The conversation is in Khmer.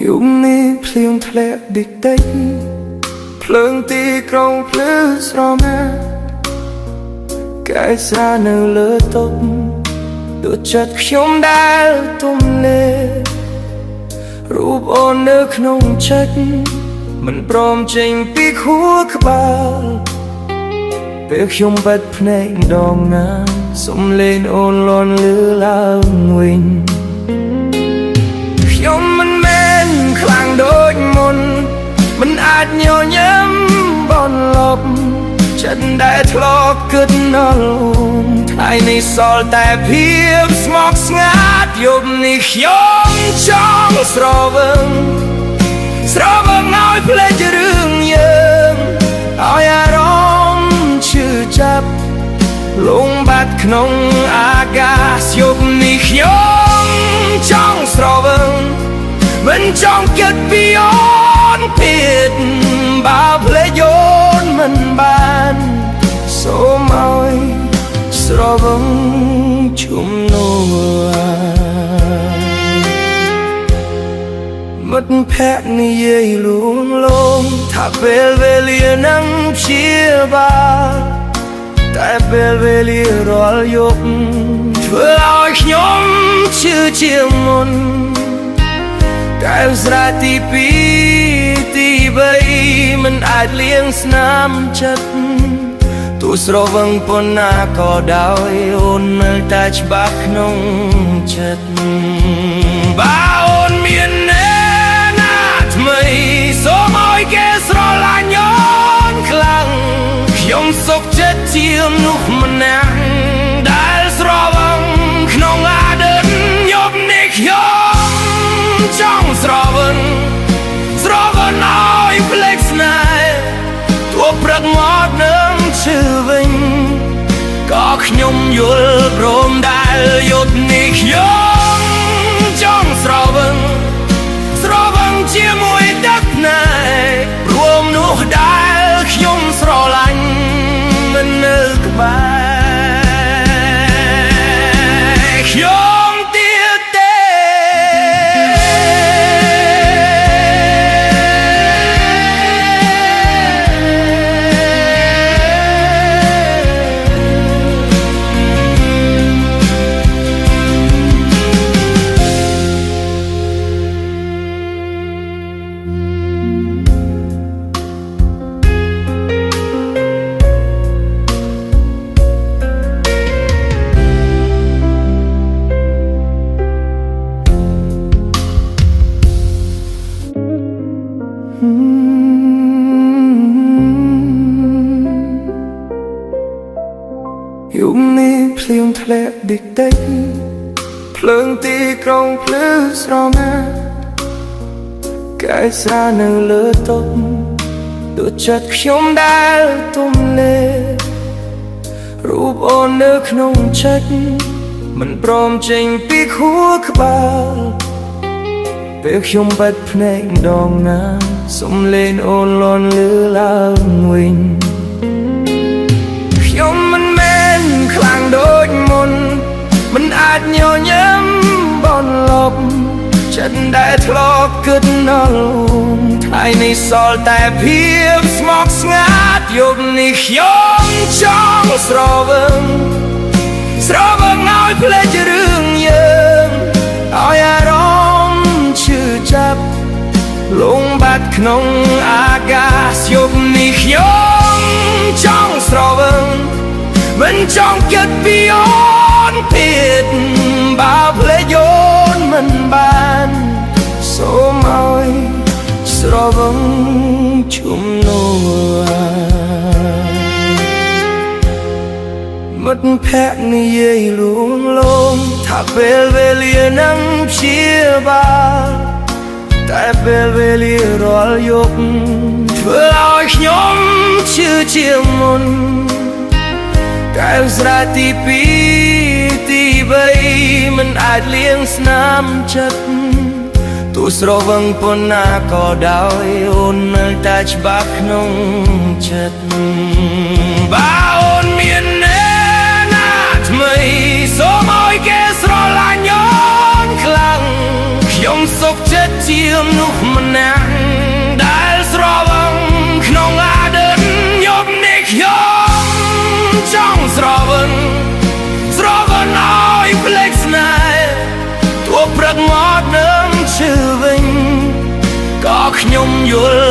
យប់នេះភ្លៀងធ្លាក់តិចតិចភ្លើងទីក្រុងភ្លឺស្រមាកាយស្រានៅលើតុដូចចិត្តខ្ញុំដែលទំនេររូបអូននៅក្នុងចិត្តមិនព្រមចេញពីខួរក្បាលពេលខ្ញុំបិទភ្នែកម្ដងណាសំឡេងអូនលាន់លឺឡើងវិញខ្ញុំមិនមែនខ្លាំងដូចមុនមិនអាចញញឹមបនលប់ចិត្តដែលធ្លាប់គិតណល់ថ្ងៃនេះសល់តែភាពស្មុគស្ងាត់យប់នេះខ្ញុំចង់ស្រវឹងឲ្យភ្លេចរឿងយើងឲ្យអារម្មណ៍ឈឺចាប់លងបាត់ក្នុងអាកាសយប់នេះខ្ញុំចង់ស្រវឹងមិនចង់គិតពីអូនទៀតបើភ្លេចអូនមិនបានសូមឲ្យស្រវឹងជំនួសមិត្តភក្តិនិយាយលួងលោមថាពេលវេលានឹងព្យាបាលតែពេលវេលារាល់យប់ធ្វើឲ្យខ្ញុំឈឺជាងមុនតែឧស្សាហ៍ទី2ទី3មិនអាចលៀងស្នាមចិត្តទោះស្រវឹងប៉ុណ្ណាក៏ដោយអូននៅតែច្បាស់ក្នុងចិត្តបើអូនមានសូមឲ្យគេស្រឡាញ់អូនខ្លាំងខ្ញុំសុខចិត្តជាមនុស្សម្នាក់ដែលស្រវឹងក្នុងអតីតយប់នេះខ្ញុំចង់ស្រវឹងឲ្យភ្លេចស្នេហ៍ទោះព្រឹកមកនឹងឈឺវិញក៏ខ្ញុំយល់ព្រមដែលយប់នេះខ្ញុំចង់ស្រវឹងជាមួយទឹកណែរួមនោះដែលខ្ញុំស្រឡាញ់មិននៅក្បែរខ្ញុំទៀតទេយប់នេះភ្លៀងធ្លាក់តិចតិចភ្លើងទីក្រុងភ្លឺស្រមាកាយស្រានៅលើតុដូចចិត្តខ្ញុំដែលទំនេររូបអូននៅក្នុងចិត្តមិនព្រមចេញពីខួរក្បាលពេលខ្ញុំបិទភ្នែកម្ដងណាសំឡេងអូនលាន់លឺឡើងវិញខ្ញុំមិនមែនខ្លាំងដូចមុនមិនអាចញញឹមបនលប់ចិត្តដែលធ្លាប់គិតណល់ថ្ងៃនេះសល់តែភាពស្មុគស្ងាត់យប់នេះខ្ញុំចង់ស្រវឹងឲ្យភ្លេចរឿងយើងឲ្យអារម្មណ៍ឈឺចាប់លងបាត់ក្នុងអាកាសយប់នេះខ្ញុំចង់ស្រវឹងមិនចង់គិតពីអូនទៀតបើភ្លេចអូនមិនបានសូមឲ្យស្រវឹងជំនួសមិត្តភក្តិនិយាយលួងលោមថាពេលវេលានឹងព្យាបាលតែពេលវេលារាល់យប់ធ្វើឲ្យខ្ញុំឈឺជាងមុនតែឧស្សាហ៍ទី2ទី3មិនអាចលៀងស្នាមចិត្តទោះស្រវឹងប៉ុណ្ណាក៏ដោយអូននៅតែច្បាស់ក្នុងចិត្តបើអូនមាន យល់